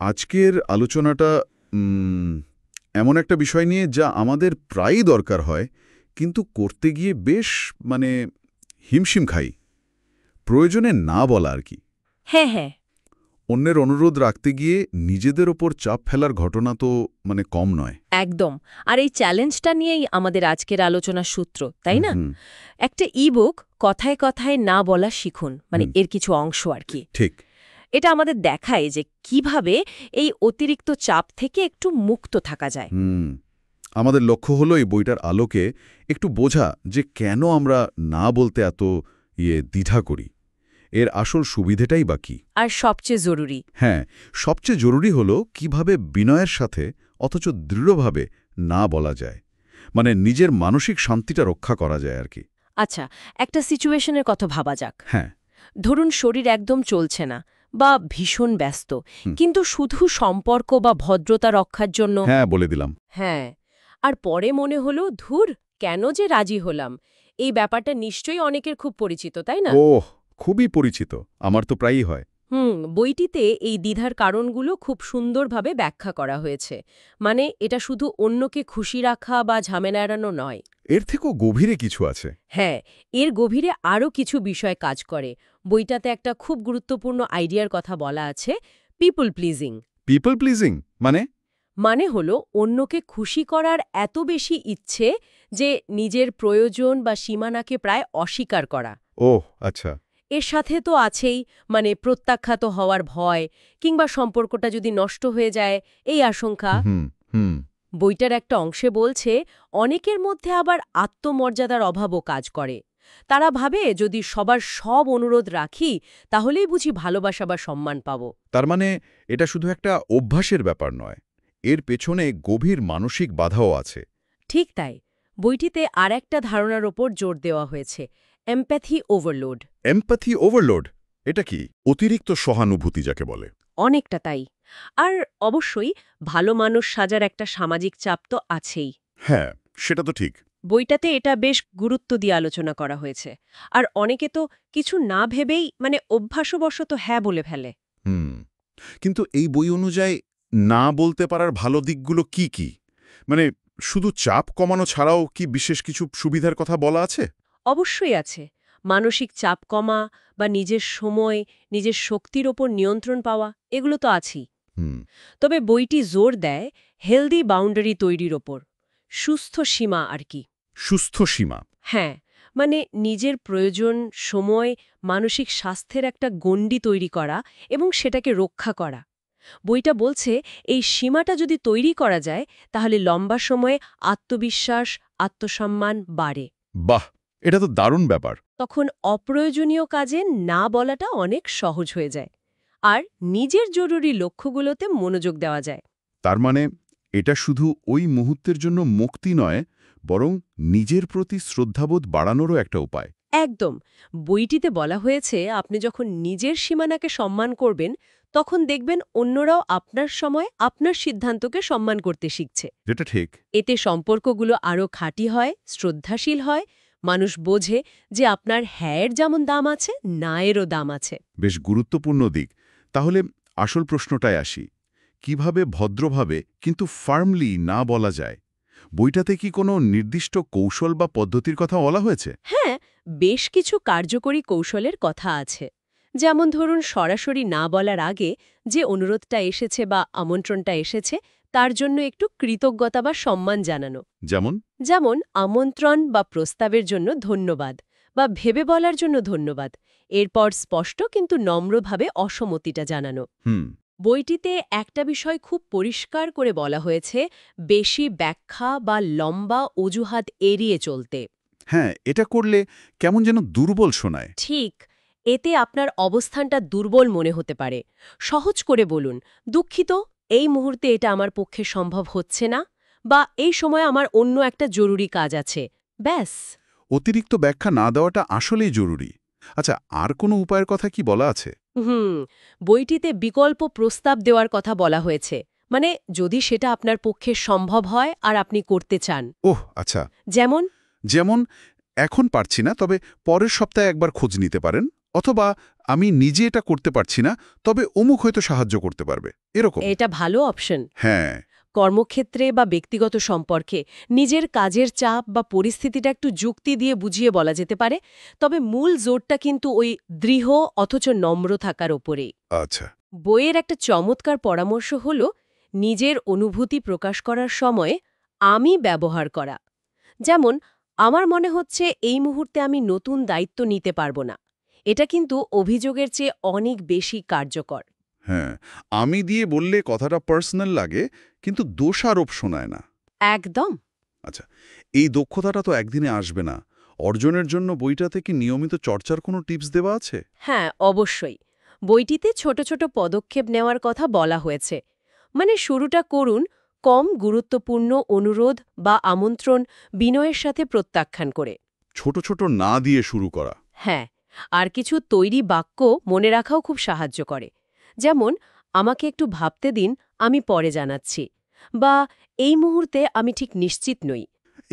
আজকের আলোচনাটা এমন একটা বিষয় নিয়ে যা আমাদের প্রায়ই দরকার হয়, কিন্তু করতে গিয়ে বেশ হিমশিম খাই। প্রয়োজনে না বলা আর কি। হ্যাঁ হ্যাঁ, অন্যের অনুরোধ রাখতে গিয়ে নিজেদের ওপর চাপ ফেলার ঘটনা তো কম নয়। একদম। আর এই চ্যালেঞ্জটা নিয়েই আমাদের আজকের আলোচনার সূত্র, তাই না? হুম, একটা ইবুক কথায় কথায় না বলা শিখুন, হুম। এর কিছু অংশ আর কি। ঠিক। এটা আমাদের দেখায় যে কিভাবে এই অতিরিক্ত চাপ থেকে একটু মুক্ত থাকা যায়। আমাদের লক্ষ্য হলো এই বইটার আলোকে একটু বোঝা যে কেন আমরা না বলতে এত দ্বিধা করি। এর আসল সুবিধেটাই বা কী। আর সবচেয়ে জরুরি, হ্যাঁ, সবচেয়ে জরুরি হলো কিভাবে বিনয়ের সাথে অথচ দৃঢ়ভাবে না বলা যায়, নিজের মানসিক শান্তিটা রক্ষা করা যায় আর কি। আচ্ছা, একটা সিচুয়েশনের কথা ভাবা যাক। হ্যাঁ। ধরুন শরীর একদম চলছে না বা ভীষণ ব্যস্ত, কিন্তু শুধু সম্পর্ক বা ভদ্রতা রক্ষার জন্য। হ্যাঁ, বলে দিলাম। হ্যাঁ, আর পরে মনে হলো ধুর, কেন যে রাজি হলাম। এই ব্যাপারটা নিশ্চয়ই অনেকের খুব পরিচিত, তাই না? ওহ, খুবই পরিচিত। আমার তো প্রায়ই হয়। বইটিতে এই দ্বিধার কারণগুলো খুব সুন্দরভাবে ব্যাখ্যা করা হয়েছে। এটা শুধু অন্যকে খুশি রাখা বা ঝামেলা এড়ানো নয়। এর থেকেও গভীরে কিছু আছে। হ্যাঁ, এর গভীরে আরও কিছু বিষয় কাজ করে। বইটাতে একটা খুব গুরুত্বপূর্ণ আইডিয়ার কথা বলা আছে, পিপল প্লিজিং। পিপল প্লিজিং হলো অন্যকে খুশি করার এত বেশি ইচ্ছে যে নিজের প্রয়োজন বা সীমানাকে প্রায় অস্বীকার করা। ওহ, আচ্ছা। এর সাথে তো আছেই প্রত্যাখ্যাত হওয়ার ভয়, কিংবা সম্পর্কটা যদি নষ্ট হয়ে যায় এই আশঙ্কা। হুম। বইটার একটা অংশে বলছে অনেকের মধ্যে আবার আত্মমর্যাদার অভাবও কাজ করে। তারা ভাবে যদি সবার সব অনুরোধ রাখি তাহলেই বুঝি ভালোবাসা বা সম্মান পাব। তার এটা শুধু একটা অভ্যাসের ব্যাপার নয়, এর পেছনে গভীর মানসিক বাধাও আছে। ঠিক তাই, বইটিতে আর একটা ধারণার ওপর জোর দেওয়া হয়েছে, এমপ্যাথি ওভারলোড। এমপ্যাথি ওভারলোড এটা কি? অতিরিক্ত সহানুভূতি যাকে বলে। অনেকটা তাই। আর অবশ্যই ভালো মানুষ সাজার একটা সামাজিক চাপ তো আছেই। হ্যাঁ, সেটা তো ঠিক। বইটাতে এটা বেশ গুরুত্ব দিয়ে আলোচনা করা হয়েছে। আর অনেকে তো কিছু না ভেবেই অভ্যাসবশত হ্যাঁ বলে ফেলে। হুম। কিন্তু এই বই অনুযায়ী না বলতে পারার ভালো দিকগুলো কি কি? শুধু চাপ কমানো ছাড়াও কি বিশেষ কিছু সুবিধার কথা বলা আছে? অবশ্যই আছে। মানসিক চাপ কমা বা নিজের সময়, নিজের শক্তির ওপর নিয়ন্ত্রণ পাওয়া, এগুলো তো আছেই। হুম। তবে বইটি জোর দেয় হেলদি বাউন্ডারি তৈরির ওপর, সুস্থ সীমা আর কি। সুস্থ সীমা। হ্যাঁ, নিজের প্রয়োজন, সময়, মানসিক স্বাস্থ্যের একটা গণ্ডি তৈরি করা এবং সেটাকে রক্ষা করা। বইটা বলছে এই সীমাটা যদি তৈরি করা যায় তাহলে লম্বা সময়ে আত্মবিশ্বাস, আত্মসম্মান বাড়ে। বাহ, এটা তো দারুণ ব্যাপার। তখন অপ্রয়োজনীয় কাজে না বলাটা অনেক সহজ হয়ে যায়, আর নিজের জরুরি লক্ষ্যগুলোতে মনোযোগ দেওয়া যায়। তার এটা শুধু ওই মুহূর্তের জন্য মুক্তি নয়, বরং নিজের প্রতি শ্রদ্ধাবোধ বাড়ানোরও একটা উপায়। একদম। বইটিতে বলা হয়েছে আপনি যখন নিজের সীমানাকে সম্মান করবেন তখন দেখবেন অন্যরাও আপনার সময় আপনার সিদ্ধান্তকে সম্মান করতে শিখছে। যেটা ঠিক। এতে সম্পর্কগুলো আরও খাঁটি হয়, শ্রদ্ধাশীল হয়। মানুষ বোঝে যে আপনার হ্যাঁয়ের যেমন দাম আছে, না এরও দাম আছে। বেশ গুরুত্বপূর্ণ দিক। তাহলে আসল প্রশ্নটায় আসি, কিভাবে ভদ্রভাবে কিন্তু ফার্মলি না বলা যায়? বইটাতে কি কোনো নির্দিষ্ট কৌশল বা পদ্ধতির কথা বলা হয়েছে? হ্যাঁ, বেশ কিছু কার্যকরী কৌশলের কথা আছে। যেমন ধরুন সরাসরি না বলার আগে যে অনুরোধটা এসেছে বা আমন্ত্রণটা এসেছে তার জন্য একটু কৃতজ্ঞতা বা সম্মান জানানো। যেমন? যেমন আমন্ত্রণ বা প্রস্তাবের জন্য ধন্যবাদ, বা ভেবে বলার জন্য ধন্যবাদ। এরপর স্পষ্ট কিন্তু নম্রভাবে অসম্মতিটা জানানো। হুম। বইটিতে একটা বিষয় খুব পরিষ্কার করে বলা হয়েছে, বেশি ব্যাখ্যা বা লম্বা অজুহাত এড়িয়ে চলতে। হ্যাঁ, এটা করলে কেমন যেন দুর্বল শোনায়। ঠিক, এতে আপনার অবস্থানটা দুর্বল মনে হতে পারে। সহজ করে বলুন, দুঃখিত, এই মুহূর্তে এটা আমার পক্ষে সম্ভব হচ্ছে না, বা এই সময় আমার অন্য একটা জরুরি কাজ আছে। ব্যাস। অতিরিক্ত ব্যাখ্যা না দেওয়াটা আসলেই জরুরি। আচ্ছা, আর কোনো উপায়ের কথা কি বলা আছে? বইটিতে বিকল্প প্রস্তাব দেওয়ার কথা বলা হয়েছে, যদি সেটা আপনার পক্ষে সম্ভব হয় আর আপনি করতে চান। ওহ, আচ্ছা। যেমন যেমন, এখন পারছি না, তবে পরের সপ্তাহে একবার খোঁজ নিতে পারেন, অথবা আমি নিজে এটা করতে পারছি না, তবে অমুক হয়তো সাহায্য করতে পারবে, এরকম। এটা ভালো অপশন। হ্যাঁ। কর্মক্ষেত্রে বা ব্যক্তিগত সম্পর্কে নিজের কাজের চাপ বা পরিস্থিতিটা একটু যুক্তি দিয়ে বুঝিয়ে বলা যেতে পারে, তবে মূল জোরটা কিন্তু ওই দৃঢ় অথচ নম্র থাকার ওপরেই। আচ্ছা। বইয়ের একটা চমৎকার পরামর্শ হল নিজের অনুভূতি প্রকাশ করার সময় আমি ব্যবহার করা। যেমন, আমার মনে হচ্ছে এই মুহূর্তে আমি নতুন দায়িত্ব নিতে পারবো না। এটা কিন্তু অভিযোগের চেয়ে অনেক বেশি কার্যকর। হ্যাঁ, আমি দিয়ে বললে কথাটা পার্সোনাল লাগে, কিন্তু দোষারোপ শোনায় না। একদম। আচ্ছা, এই দক্ষতাটা তো একদিনে আসবে না। অর্জনের জন্য বইটাতে কি নিয়মিত চর্চার কোনো টিপস দেওয়া আছে? হ্যাঁ, অবশ্যই। বইটিতে ছোট ছোট পদক্ষেপ নেওয়ার কথা বলা হয়েছে। মানে শুরুটা করুন কম গুরুত্বপূর্ণ অনুরোধ বা আমন্ত্রণ বিনয়ের সাথে প্রত্যাখ্যান করে। ছোট ছোট না দিয়ে শুরু করা। হ্যাঁ, আর কিছু তৈরি বাক্য মনে রাখাও খুব সাহায্য করে। যেমন, আমাকে একটু ভাবতে দিন, আমি পরে জানাচ্ছি, বা এই মুহূর্তে আমি ঠিক নিশ্চিত নই।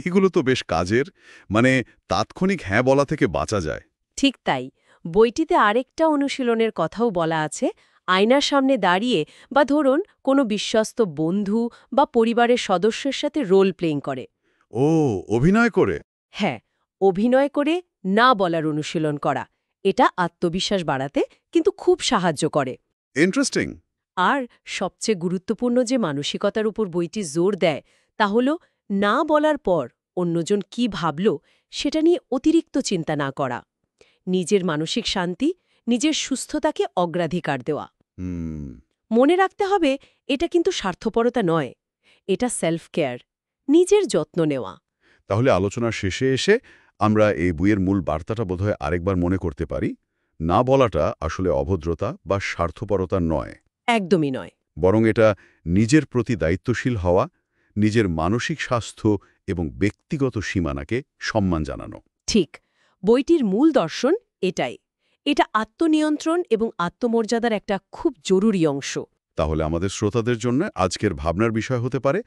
এগুলো তো বেশ কাজের, মানে তাৎক্ষণিক হ্যাঁ বলা থেকে বাঁচা যায়। ঠিক তাই। বইটিতে আরেকটা অনুশীলনের কথাও বলা আছে। আয়নার সামনে দাঁড়িয়ে বা ধরুন কোনো বিশ্বস্ত বন্ধু বা পরিবারের সদস্যের সাথে রোল প্লেইং করে। ও, অভিনয় করে? হ্যাঁ, অভিনয় করে না বলার অনুশীলন করা। এটা আত্মবিশ্বাস বাড়াতে কিন্তু খুব সাহায্য করে। ইন্টারেস্টিং। আর সবচেয়ে গুরুত্বপূর্ণ যে মানসিকতার উপর বইটি জোর দেয় তা হল না বলার পর অন্যজন কি ভাবল সেটা নিয়ে অতিরিক্ত চিন্তা না করা। নিজের মানসিক শান্তি, নিজের সুস্থতাকে অগ্রাধিকার দেওয়া। হুম। মনে রাখতে হবে, এটা কিন্তু স্বার্থপরতা নয়, এটা সেলফ কেয়ার, নিজের যত্ন নেওয়া। তাহলে আলোচনার শেষে এসে আমরা এই বইয়ের মূল বার্তাটা বোধহয় আরেকবার মনে করতে পারি। না বলাটা আসলে অভদ্রতা বা স্বার্থপরতা নয়। একদমই নয়। বরং এটা নিজের প্রতি দায়িত্বশীল হওয়া, নিজের মানসিক স্বাস্থ্য এবং ব্যক্তিগত সীমানাকে সম্মান জানানো। ঠিক। বইটির মূল দর্শন এটাই। এটা আত্মনিয়ন্ত্রণ এবং আত্মমর্যাদার একটা খুব জরুরি অংশ। তাহলে আমাদের শ্রোতাদের জন্য আজকের ভাবনার বিষয় হতে পারে,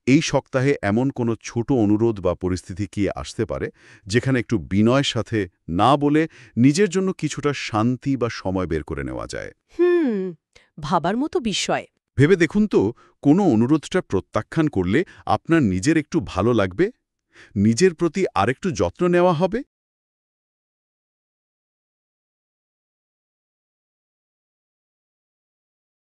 এই সপ্তাহে এমন কোনো ছোট অনুরোধ বা পরিস্থিতি কি আসতে পারে যেখানে একটু বিনয়ের সাথে না বলে নিজের জন্য কিছুটা শান্তি বা সময় বের করে নেওয়া যায়। ভাবার মতো বিষয়। ভেবে দেখুন তো, কোনো অনুরোধটা প্রত্যাখ্যান করলে আপনার নিজের একটু ভালো লাগবে, নিজের প্রতি আরেকটু যত্ন নেওয়া হবে,